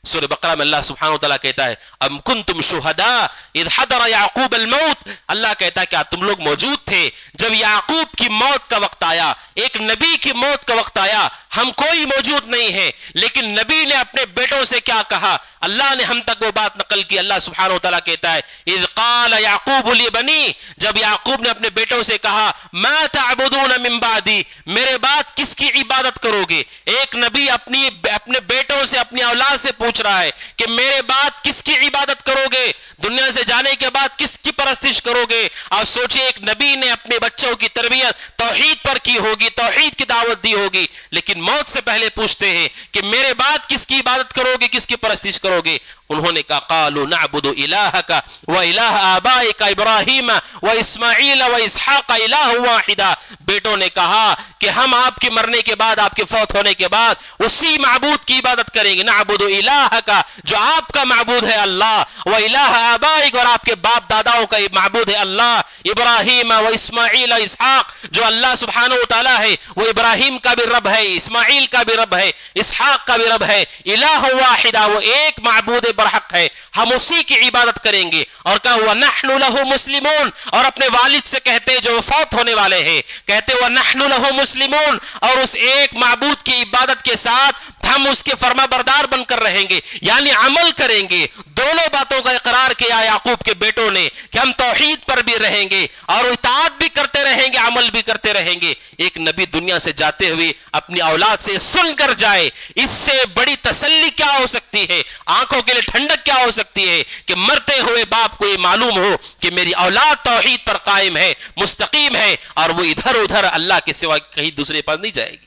سورہ بقرہ میں اللہ سبحانہ وتعالیٰ کہتا ہے ام کنتم شہداء اذ حضر یعقوب الموت، اللہ کہتا ہے کیا تم لوگ موجود تھے جب یعقوب کی موت کا وقت آیا، ایک نبی کی موت کا وقت آیا، ہم کوئی موجود نہیں ہے، لیکن نبی نے اپنے بیٹوں سے کیا کہا، اللہ نے ہم تک وہ بات نقل کی۔ اللہ سبحانہ وتعالیٰ کہتا ہے اذ قال یعقوب لبنی، جب یعقوب نے اپنے بیٹوں سے کہا ما تعبدون من بعدی، میرے بعد کس کی عبادت کرو گے۔ ایک نبی اپنے بیٹوں سے، اپنی اولاد سے پوچھ رہا ہے کہ میرے بعد کس کی عبادت کرو گے، دنیا سے جانے کے بعد کس کی پرستش کرو گے۔ آپ سوچئے ایک نبی نے اپنے بچوں کی تربیت توحید پر کی ہوگی، توحید کی دعوت دی ہوگی، لیکن موت سے پہلے پوچھتے ہیں کہ میرے بعد کس کی عبادت کرو گے، کس کی پرستش کرو گے۔ انہوں نے کہا قالوا نعبد الہک و الہ آبائک ابراہیم و اسماعیل و اسحاق الہ واحدا، بیٹوں نے کہا کہ ہم آپ کے مرنے کے بعد، آپ کے فوت ہونے کے بعد اسی معبود کی عبادت کریں گے، نعبد الہک، جو آپ کا معبود ہے اللہ، و الہ آبائک، اور آپ کے باپ داداؤں کا معبود ہے اللہ، ابراہیم و اسماعیل و اسحاق، جو اللہ سبحانہ وتعالی ہے وہ ابراہیم کا بھی رب ہے، اسماعیل کا بھی رب ہے، اسحاق کا بھی رب ہے، الہ واحدہ، وہ ایک معبود برحق ہے، ہم اسی کی عبادت کریں گے۔ اور کہا وَنَحْنُ لَهُ مُسْلِمُونَ، اور اپنے والد سے کہتے جو فوت ہونے والے ہیں، کہتے وَنَحْنُ لَهُ مُسْلِمُونَ، اور اس ایک معبود کی عبادت کے ساتھ ہم اس کے فرما بردار بن کر رہیں گے، یعنی عمل کریں گے۔ دونوں باتوں کا اقرار کیا یعقوب کے بیٹوں نے کہ ہم توحید پر بھی رہیں گے اور اطاعت بھی کرتے رہیں گے، عمل بھی کرتے رہیں گے۔ ایک نبی دنیا سے جاتے ہوئے اپنی اولاد سے سن کر جائے، اس سے بڑی تسلی کیا ہو سکتی ہے، آنکھوں کے لیے ٹھنڈک کیا ہو سکتی ہے کہ مرتے ہوئے باپ کو یہ معلوم ہو کہ میری اولاد توحید پر قائم ہے، مستقیم ہے، اور وہ ادھر ادھر اللہ کے سوا کہیں دوسرے پر نہیں جائے گی۔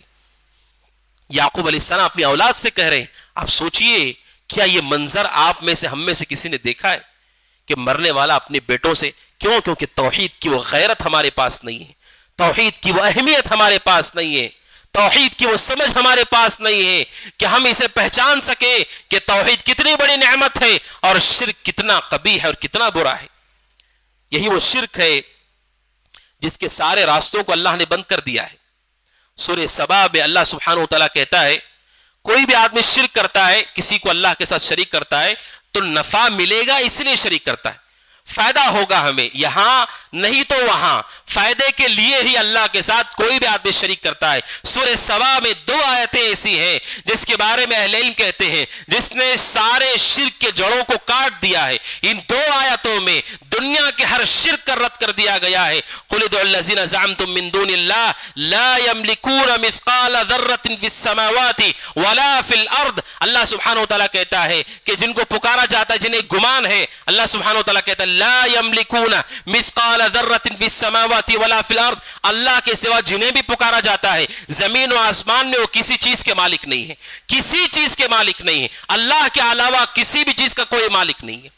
یعقوب علیہ السلام اپنی اولاد سے کہہ رہے ہیں، آپ سوچئے کیا یہ منظر آپ میں سے، ہم میں سے کسی نے دیکھا ہے کہ مرنے والا اپنے بیٹوں سے، کیونکہ توحید کی وہ غیرت ہمارے پاس نہیں ہے، توحید کی وہ اہمیت ہمارے پاس نہیں ہے، توحید کی وہ سمجھ ہمارے پاس نہیں ہے کہ ہم اسے پہچان سکے کہ توحید کتنی بڑی نعمت ہے اور شرک کتنا قبیح ہے اور کتنا برا ہے۔ یہی وہ شرک ہے جس کے سارے راستوں کو اللہ نے بند کر دیا ہے۔ سورہ سبا میں اللہ سبحانہ وتعالیٰ کہتا ہے کوئی بھی آدمی شرک کرتا ہے، کسی کو اللہ کے ساتھ شریک کرتا ہے تو نفع ملے گا اس لیے شریک کرتا ہے، فائدہ ہوگا ہمیں یہاں نہیں تو وہاں، فائدے کے لیے ہی اللہ کے ساتھ کوئی بھی آدمی شریک کرتا ہے۔ سورہ سبا میں 2 آیتیں ایسی ہیں جس کے بارے میں اہل علم کہتے ہیں جس نے سارے شرک کے جڑوں کو کاٹ دیا ہے۔ ان 2 آیتوں میں دنیا کے ہر شرک کا رد کر دیا گیا ہے۔ قل ادعوا الذین زعمتم من دون اللہ لا یملکون مثقال ذرۃ فی السماوات ولا فی الارض، اللہ سبحانہ وتعالیٰ کہتا ہے کہ جن کو پکارا جاتا ہے، جنہیں گمان ہے، اللہ سبحانہ وتعالیٰ کہتا ہے لا یملکون مثقال ذرۃ فی السماوات ولا فی الارض، اللہ کے سوا جنہیں بھی پکارا جاتا ہے زمین و آسمان میں وہ کسی چیز کے مالک نہیں ہے، کسی چیز کے مالک نہیں ہے، اللہ کے علاوہ کسی بھی چیز کا کوئی مالک نہیں ہے۔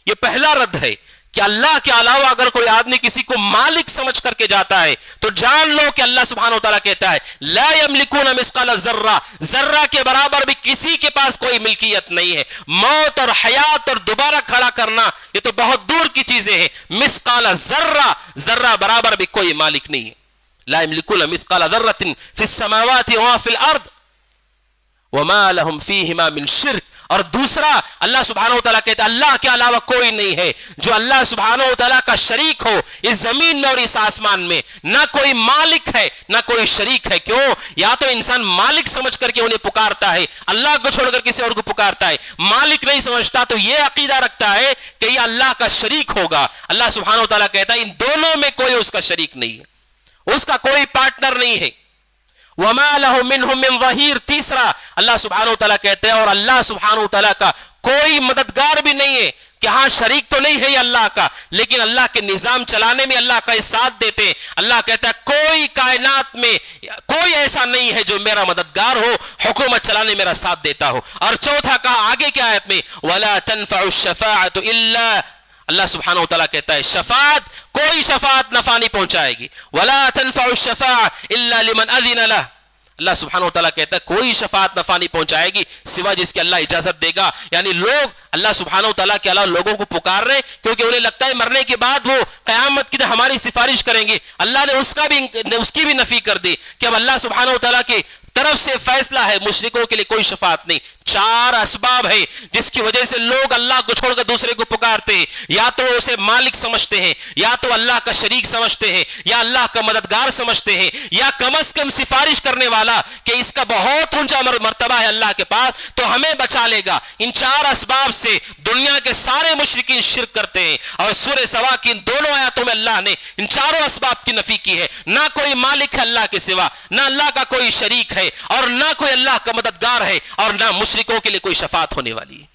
یہ پہلا رد ہے کہ اللہ کے علاوہ اگر کوئی آدمی کسی کو مالک سمجھ کر کے جاتا ہے تو جان لو کہ اللہ سبحانہ وتعالیٰ کہتا ہے لا یملکون مثقال ذرہ، ذرہ کے برابر بھی کسی کے پاس کوئی ملکیت نہیں ہے۔ موت اور حیات اور دوبارہ کھڑا کرنا یہ تو بہت دور کی چیزیں ہیں، مثقال ذرہ، ذرہ برابر بھی کوئی مالک نہیں ہے۔ لا یملکون مثقال ذرۃ فی السماوات وما فی الارض وما لهم فیہما من شرک۔ اور دوسرا اللہ سبحانہ وتعالیٰ کہتا ہے اللہ کے علاوہ کوئی نہیں ہے جو اللہ سبحانہ وتعالیٰ کا شریک ہو اس زمین میں اور اس آسمان میں، نہ کوئی مالک ہے نہ کوئی شریک ہے۔ کیوں؟ یا تو انسان مالک سمجھ کر کے انہیں پکارتا ہے، اللہ کو چھوڑ کر کسی اور کو پکارتا ہے، مالک نہیں سمجھتا تو یہ عقیدہ رکھتا ہے کہ یہ اللہ کا شریک ہوگا۔ اللہ سبحانہ وتعالیٰ کہتا ہے ان دونوں میں کوئی اس کا شریک نہیں ہے، اس کا کوئی پارٹنر نہیں ہے۔ وما له منهم من ظہیر، تیسرا اللہ سبحانہ وتعالیٰ کہتے ہیں اور اللہ سبحانہ وتعالیٰ کا کوئی مددگار بھی نہیں ہے کہ ہاں شریک تو نہیں ہے یہ اللہ کا، لیکن اللہ کے نظام چلانے میں اللہ کا ساتھ دیتے ہیں۔ اللہ کہتا ہے کوئی کائنات میں کوئی ایسا نہیں ہے جو میرا مددگار ہو، حکومت چلانے میرا ساتھ دیتا ہو۔ اور چوتھا کہا آگے کی آیت میں ولا تنفع الشفاعۃ الا، اللہ سبحانہ وتعالیٰ کہتا ہے شفاعت، کوئی شفاعت نفع نہیں پہنچائے گی، ولا تنفع الشفاعۃ الا لمن اذن له، اللہ سبحانہ وتعالیٰ کہتا ہے کوئی شفاعت نفع نہیں پہنچائے گی سوا جس کے اللہ اجازت دے گا۔ یعنی لوگ اللہ سبحانہ وتعالیٰ کے علاوہ لوگوں کو پکار رہے کیونکہ انہیں لگتا ہے مرنے کے بعد وہ قیامت کی دن ہماری سفارش کریں گے۔ اللہ نے اس کی بھی نفی کر دی کہ اب اللہ سبحانہ وتعالیٰ کی طرف سے فیصلہ ہے، مشرکوں کے لیے کوئی شفاعت نہیں۔ 4 اسباب ہے جس کی وجہ سے لوگ اللہ کو چھوڑ کر دوسرے کو پکارتے ہیں، یا تو وہ اسے مالک سمجھتے ہیں، یا تو اللہ کا شریک سمجھتے ہیں، یا اللہ کا مددگار سمجھتے ہیں، یا کم از کم سفارش کرنے والا کہ اس کا بہت اونچا مرتبہ ہے اللہ کے پاس تو ہمیں بچا لے گا۔ ان 4 اسباب سے دنیا کے سارے مشرکین شرک کرتے ہیں، اور سورہ سبا کی ان دونوں آیاتوں میں اللہ نے ان 4 اسباب کی نفی کی ہے۔ نہ کوئی مالک ہے اللہ کے سوا، نہ اللہ کا کوئی شریک ہے، اور نہ کوئی اللہ کا مددگار ہے، اور نہ مشرکوں کے لیے کوئی شفاعت ہونے والی ہے۔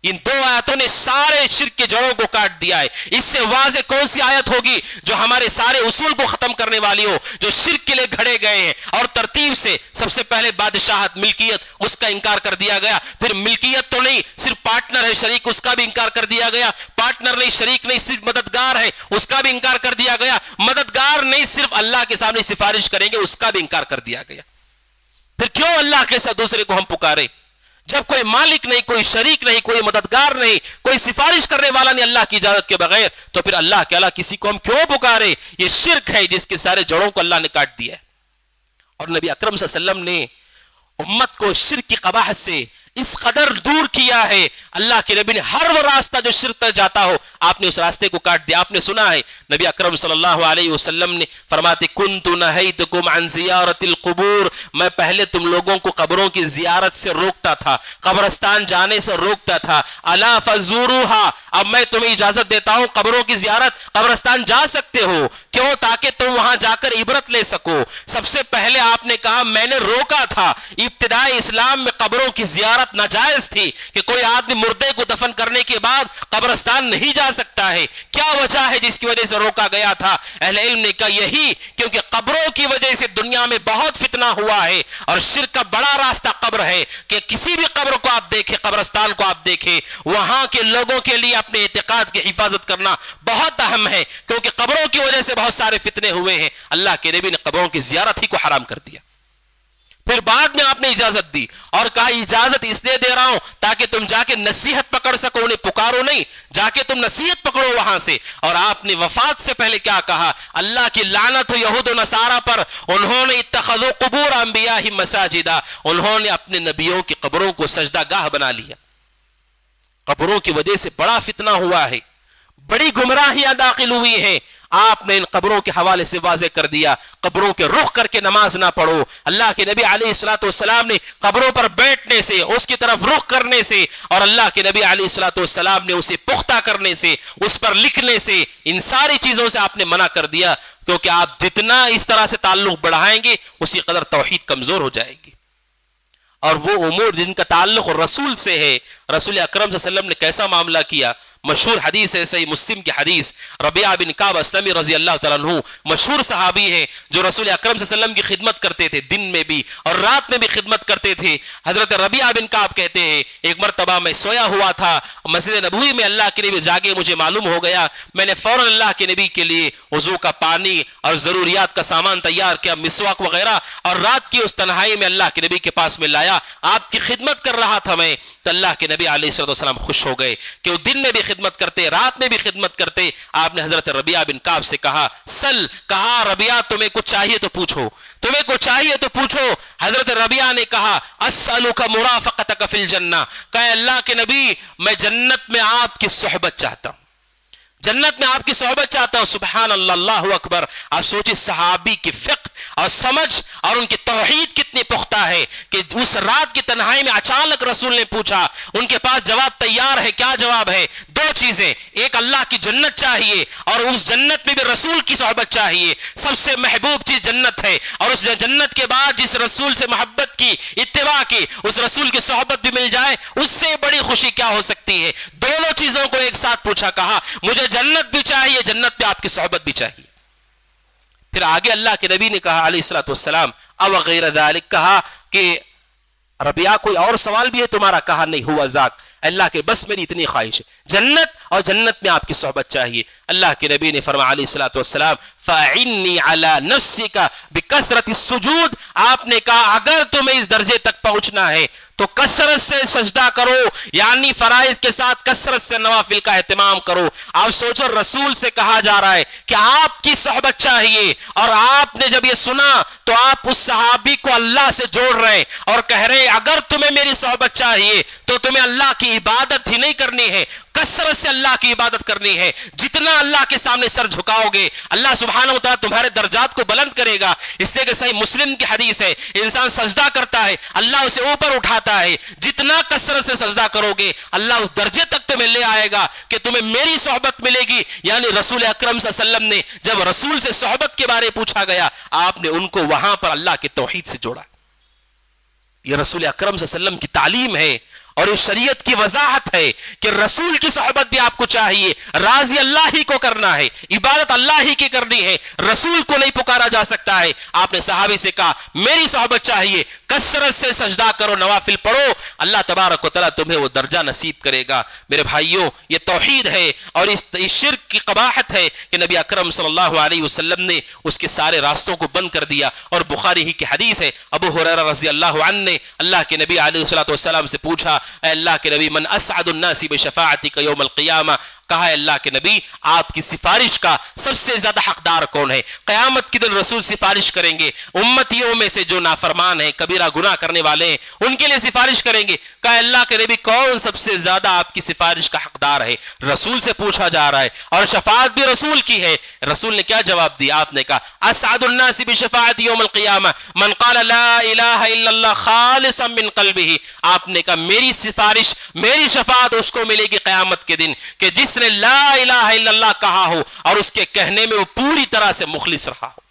ان 2 آیاتوں نے سارے شرک کے جڑوں کو کاٹ دیا ہے۔ اس سے واضح کون سی آیت ہوگی جو ہمارے سارے اصول کو ختم کرنے والی ہو، جو شرک کے لیے گھڑے گئے ہیں؟ اور ترتیب سے سب سے پہلے بادشاہت، ملکیت، اس کا انکار کر دیا گیا۔ پھر ملکیت تو نہیں، صرف پارٹنر ہے، شریک، اس کا بھی انکار کر دیا گیا۔ پارٹنر نہیں، شریک نہیں، صرف مددگار ہے، اس کا بھی انکار کر دیا گیا۔ مددگار نہیں، صرف اللہ کے سامنے سفارش کریں گے، اس کا بھی انکار کر دیا گیا۔ پھر کیوں اللہ کے ساتھ دوسرے کو ہم پکارے؟ جب کوئی مالک نہیں، کوئی شریک نہیں، کوئی مددگار نہیں، کوئی سفارش کرنے والا نہیں اللہ کی اجازت کے بغیر، تو پھر اللہ کے علاوہ کسی کو ہم کیوں پکارے؟ یہ شرک ہے جس کے سارے جڑوں کو اللہ نے کاٹ دیا ہے۔ اور نبی اکرم صلی اللہ علیہ وسلم نے امت کو شرک کی قباحت سے اس قدر دور کیا ہے، اللہ کے نبی نے ہر وہ راستہ جو شرک تک جاتا ہو آپ نے اس راستے کو کاٹ دیا۔ آپ نے سنا ہے نبی اکرم صلی اللہ علیہ وسلم نے فرماتے کنت نہیتکم عن زیارت القبور، میں پہلے تم لوگوں کو قبروں کی زیارت سے روکتا تھا، قبرستان جانے سے روکتا تھا، الا فزوروها، اب میں تمہیں اجازت دیتا ہوں قبروں کی زیارت، قبرستان جا سکتے ہو، کیوں؟ تاکہ تم وہاں جا کر عبرت لے سکو۔ سب سے پہلے آپ نے کہا میں نے روکا تھا، ابتدائی اسلام میں قبروں کی زیارت ناجائز تھی کہ کوئی آدمی مردے کو دفن کرنے کے بعد قبرستان نہیں جا سکتا ہے۔ کیا وجہ ہے جس کی وجہ سے روکا گیا تھا؟ اہل علم نے کہا یہی کیونکہ قبروں کی وجہ سے دنیا میں بہت فتنہ ہوا ہے، اور شرک کا بڑا راستہ قبر ہے کہ کسی بھی قبر کو آپ دیکھیں، قبرستان کو آپ دیکھیں، وہاں کے لوگوں کے لیے اپنے اعتقاد کی حفاظت کرنا بہت اہم ہے، کیونکہ قبروں کی وجہ سے بہت سارے فتنے ہوئے ہیں۔ اللہ کے نبی نے قبروں کی زیارت ہی کو حرام کر دیا۔ پھر بعد میں آپ نے اجازت دی اور کہا اجازت اس لیے دے رہا ہوں تاکہ تم جا کے نصیحت پکڑ سکو، انہیں پکارو نہیں، جا کے تم نصیحت پکڑو وہاں سے۔ اور آپ نے وفات سے پہلے کیا کہا؟ اللہ کی لعنت ہو یہود و نصارہ پر، انہوں نے اتخذوا قبور انبیاء مساجدا، انہوں نے اپنے نبیوں کی قبروں کو سجدہ گاہ بنا لیا۔ قبروں کی وجہ سے بڑا فتنہ ہوا ہے، بڑی گمراہیاں داخل ہوئی ہیں۔ آپ نے ان قبروں کے حوالے سے واضح کر دیا قبروں کے رخ کر کے نماز نہ پڑھو۔ اللہ کے نبی علیہ الصلوۃ والسلام نے قبروں پر بیٹھنے سے، اس کی طرف رخ کرنے سے، اور اللہ کے نبی علیہ الصلوۃ والسلام نے اسے پختہ کرنے سے، اس پر لکھنے سے، ان ساری چیزوں سے آپ نے منع کر دیا، کیونکہ آپ جتنا اس طرح سے تعلق بڑھائیں گے اسی قدر توحید کمزور ہو جائے گی۔ اور وہ امور جن کا تعلق رسول سے ہے، رسول اکرم صلی اللہ علیہ وسلم نے کیسا معاملہ کیا؟ مشہور حدیث ہے، صحیح مسلم کی حدیث، ربیعہ بن کعب اسلمی رضی اللہ تعالیٰ عنہ مشہور صحابی ہیں جو رسول اکرم صلی اللہ علیہ وسلم کی خدمت کرتے تھے، دن میں بھی اور رات میں بھی خدمت کرتے تھے۔ حضرت ربیعہ بن کعب کہتے ہیں ایک مرتبہ میں سویا ہوا تھا مسجد نبوی میں، اللہ کے نبی جاگے، مجھے معلوم ہو گیا، میں نے فوراً اللہ کے نبی کے لیے وضو کا پانی اور ضروریات کا سامان تیار کیا، مسواک وغیرہ، اور رات کی اس تنہائی میں اللہ کے نبی کے پاس میں لایا، آپ کی خدمت کر رہا تھا میں، تو اللہ کے نبی علیہ الصلوۃ والسلام خوش ہو گئے کہ وہ دن میں بھی خدمت کرتے، رات میں بھی خدمت کرتے۔ آپ نے حضرت ربیعہ بن کعب سے کہا سل، کہا ربیعہ تمہیں کچھ چاہیے تو پوچھو، تمہیں کچھ چاہیے تو پوچھو۔ حضرت ربیعہ نے کہا اسألک مرافقتک فی الجنہ، کہا اللہ کے نبی میں جنت میں آپ کی صحبت چاہتا ہوں، جنت میں آپ کی صحبت چاہتا ہوں۔ سبحان اللہ، اللہ اکبر۔ آپ سوچیں صحابی کی فقہ اور سمجھ اور ان کی توحید کتنی پختہ ہے کہ اس رات کی تنہائی میں اچانک رسول نے پوچھا، ان کے پاس جواب تیار ہے۔ کیا جواب ہے؟ 2 چیزیں، ایک اللہ کی جنت چاہیے اور اس جنت میں بھی رسول کی صحبت چاہیے، سب سے محبوب چیز جنت ہے، اور اس جنت کے بعد جس رسول سے محبت کی، اتباع کی، اس رسول کی صحبت بھی مل جائے، اس سے بڑی خوشی کیا ہو سکتی ہے؟ دونوں چیزوں کو ایک ساتھ پوچھا، کہا مجھے جنت بھی چاہیے، جنت پہ آپ کی صحبت بھی چاہیے۔ پھر آگے اللہ کے نبی نے کہا علیہ الصلوۃ والسلام او غیر ذالک، کہا کہ ربیعہ کوئی اور سوال بھی ہے تمہارا؟ کہا نہیں، ہوا ذاک، اللہ کے بس میری اتنی خواہش ہے، جنت اور جنت میں آپ کی صحبت چاہیے۔ اللہ کے نبی نے فرمایا علیہ الصلوۃ والسلام فَأَعِنِّي عَلَى نَفْسِكَ بِكَثْرَةِ السُّجُودِ، آپ نے کہا اگر تمہیں اس درجے تک پہنچنا ہے تو کثرت سے سجدہ کرو، یعنی فرائض کے ساتھ کثرت سے نوافل کا اہتمام کرو۔ آپ سوچو رسول سے کہا جا رہا ہے کہ آپ کی صحبت چاہیے، اور آپ نے جب یہ سنا تو آپ اس صحابی کو اللہ سے جوڑ رہے اور کہہ رہے اگر تمہیں میری صحبت چاہیے تو تمہیں اللہ کی عبادت ہی نہیں کرنی ہے، کثرت سے اللہ کی عبادت کرنی ہے۔ جتنا اللہ کے سامنے سر جھکاؤ گے اللہ سبحانہ وتعالی تمہارے درجات کو بلند کرے گا۔ اس لیے کہ صحیح مسلم کی حدیث ہے انسان سجدہ کرتا ہے اللہ اسے اوپر اٹھاتا ہے، جتنا کثرت سے سجدہ کرو گے اللہ اس درجے تک تمہیں لے آئے گا کہ تمہیں میری صحبت ملے گی۔ یعنی رسول اکرم صلی اللہ علیہ وسلم نے جب رسول سے صحبت کے بارے پوچھا گیا آپ نے ان کو وہاں پر اللہ کے توحید سے جوڑا۔ یہ رسول اکرم صلی اللہ علیہ وسلم کی تعلیم ہے اور یہ شریعت کی وضاحت ہے کہ رسول کی صحبت بھی آپ کو چاہیے، راضی اللہ ہی کو کرنا ہے، عبادت اللہ ہی کی کرنی ہے، رسول کو نہیں پکارا جا سکتا ہے۔ آپ نے صحابی سے کہا میری صحبت چاہیے، کثرت سے سجدہ کرو، نوافل پڑھو، اللہ تبارک و تعالیٰ تمہیں وہ درجہ نصیب کرے گا۔ میرے بھائیوں یہ توحید ہے اور اس شرک کی قباحت ہے کہ نبی اکرم صلی اللہ علیہ وسلم نے اس کے سارے راستوں کو بند کر دیا۔ اور بخاری ہی کی حدیث ہے ابو ہریرہ رضی اللہ عنہ نے اللہ کے نبی علیہ الصلوۃ والسلام سے پوچھا اے اللہ کے نبی من اسعد الناس بشفاعتک یوم القیامہ، کہا ہے اللہ کے نبی آپ کی سفارش کا سب سے زیادہ حقدار کون ہے؟ قیامت کے دن رسول سفارش کریں گے امتیوں میں سے جو نافرمان ہیں، کبیرہ گناہ کرنے والے ہیں، ان کے لیے سفارش کریں گے۔ کہا اللہ کے نبی کون سب سے زیادہ آپ کی سفارش کا حقدار ہے؟ رسول سے پوچھا جا رہا ہے اور شفاعت بھی رسول کی ہے۔ رسول نے کیا جواب دیا؟ آپ نے کہا اسعد الناس بشفاعت یوم القیامہ من قال لا الہ الا اللہ خالصا من قلبہ، آپ نے کہا میری سفارش میری شفاعت اس کو ملے گی قیامت کے دن کہ جس نے لا الہ الا اللہ کہا ہو اور اس کے کہنے میں وہ پوری طرح سے مخلص رہا ہو۔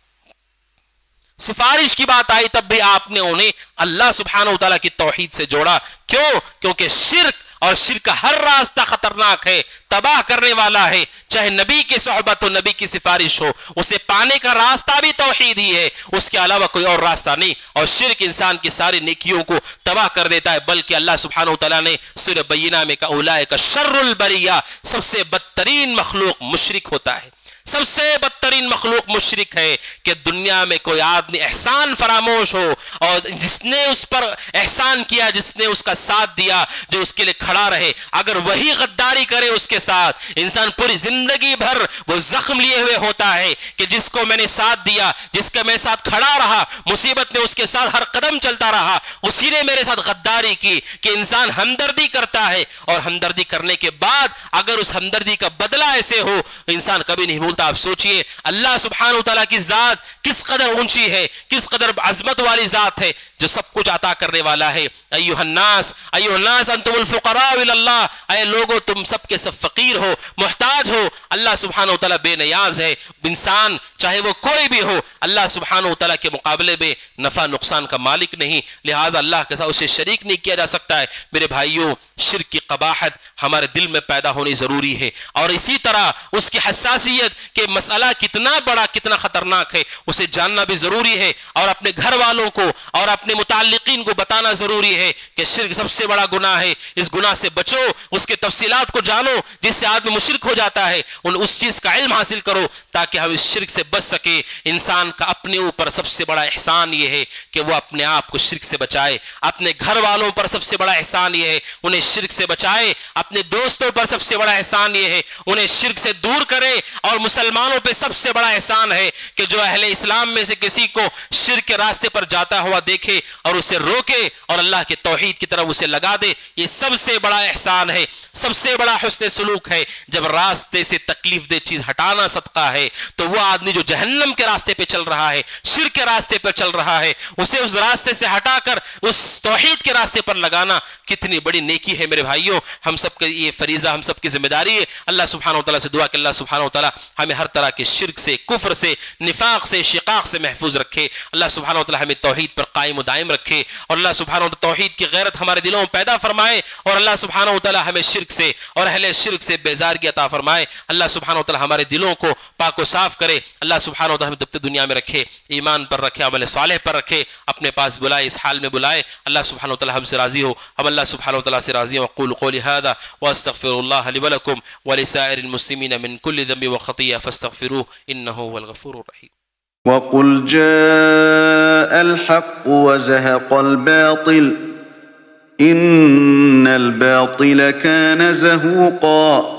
سفارش کی بات آئی تب بھی آپ نے انہیں اللہ سبحانہ وتعالی کی توحید سے جوڑا۔ کیوں؟ کیونکہ شرک اور شرک کا ہر راستہ خطرناک ہے، تباہ کرنے والا ہے۔ چاہے نبی کی صحبت ہو، نبی کی سفارش ہو، اسے پانے کا راستہ بھی توحید ہی ہے، اس کے علاوہ کوئی اور راستہ نہیں۔ اور شرک انسان کی ساری نیکیوں کو تباہ کر دیتا ہے، بلکہ اللہ سبحانہ وتعالی نے سورہ بینہ میں کہا اولئک شر البریہ، سب سے بدترین مخلوق مشرک ہوتا ہے، سب سے بدترین مخلوق مشرک ہے۔ کہ دنیا میں کوئی آدمی احسان فراموش ہو اور جس نے اس پر احسان کیا، جس نے اس کا ساتھ دیا، جو اس کے لیے کھڑا رہے، اگر وہی غداری کرے اس کے ساتھ، انسان پوری زندگی بھر وہ زخم لیے ہوئے ہوتا ہے کہ جس کو میں نے ساتھ دیا، جس کا میں ساتھ کھڑا رہا، مصیبت میں اس کے ساتھ ہر قدم چلتا رہا، اسی نے میرے ساتھ غداری کی۔ کہ انسان ہمدردی کرتا ہے اور ہمدردی کرنے کے بعد اگر اس ہمدردی کا بدلہ ایسے ہو انسان کبھی نہیں بھولتا۔ آپ سوچئے اللہ سبحانہ وتعالی کی ذات کس قدر اونچی ہے، کس قدر عظمت والی ذات ہے جو سب کچھ عطا کرنے والا ہے۔ ایھا الناس انتم الفقراء الی اللہ، اے لوگو تم سب کے سب فقیر ہو، محتاج ہو، اللہ سبحانہ وتعالی بے نیاز ہے۔ انسان چاہے وہ کوئی بھی ہو اللہ سبحانہ وتعالی کے مقابلے میں نفع نقصان کا مالک نہیں، لہٰذا اللہ کے ساتھ اسے شریک نہیں کیا جا سکتا ہے۔ میرے بھائیوں شرک کی قباحت ہمارے دل میں پیدا ہونی ضروری ہے، اور اسی طرح اس کی حساسیت کہ مسئلہ کتنا بڑا کتنا خطرناک ہے اسے جاننا بھی ضروری ہے، اور اپنے گھر والوں کو اور اپنے متعلقین کو بتانا ضروری ہے کہ شرک سب سے بڑا گناہ ہے، اس گناہ سے بچو، اس کے تفصیلات کو جانو، جس سے آدمی مشرک ہو جاتا ہے اس چیز کا علم حاصل کرو تاکہ ہم اس شرک سے بچ سکے۔ انسان کا اپنے اوپر سب سے بڑا احسان یہ ہے کہ وہ اپنے آپ کو شرک سے بچائے، اپنے گھر والوں پر سب سے بڑا احسان یہ ہے انہیں شرک سے بچائے، اپنے دوستوں پر سب سے بڑا احسان یہ ہے انہیں شرک سے دور کرے، اور مسلمانوں پہ سب سے بڑا احسان ہے کہ جو اہل اسلام میں سے کسی کو شرک کے راستے پر جاتا ہوا دیکھے اور اسے روکے اور اللہ کے توحید کی طرف اسے لگا دے۔ یہ سب سے بڑا احسان ہے، سب سے بڑا حسن سلوک ہے۔ جب راستے سے تکلیف دہ چیز ہٹانا صدقہ ہے تو وہ آدمی جو جہنم کے راستے پہ چل رہا ہے، شرک کے راستے پر چل رہا ہے، اسے اس راستے سے ہٹا کر اس توحید کے راستے پر لگانا کتنی بڑی نیکی ہے۔ میرے بھائیوں ہم سب کا یہ فریضہ، ہم سب کی ذمہ داری ہے۔ اللہ سبحانہ وتعالی سے دعا کہ اللہ سبحانہ وتعالی ہمیں ہر طرح کے شرک سے، کفر سے، نفاق سے، شقاق سے محفوظ رکھے۔ اللہ سبحانہ وتعالی ہمیں توحید پر قائم و دائم رکھے، اور اللہ سبحانہ وتعالی توحید کی غیرت ہمارے دلوں میں پیدا فرمائے، اور اللہ سبحانہ وتعالی ہمیں شرک شرک سے اور اہل شرک سے بیزارگی عطا فرمائے. اللہ سبحانہ و تعالی ہمارے دلوں کو پاک و صاف کرے. اللہ سبحانہ و تعالی ہمیں تب دنیا میں رکھے, ایمان پر رکھے, عمل صالح پر رکھے, اپنے پاس بلائے, اس حال میں بلائے. اللہ سبحانہ و تعالی ہم سے راضی ہو, ہم اللہ سبحانہ و تعالی سے راضی ہوں. اقول قولی هذا واستغفر الله لي ولكم ولسائر المسلمين من كل ذنب وخطيئة فاستغفروه انه هو الغفور الرحيم. وقل جاء الحق وزهق الباطل إن الباطل كان زهوقا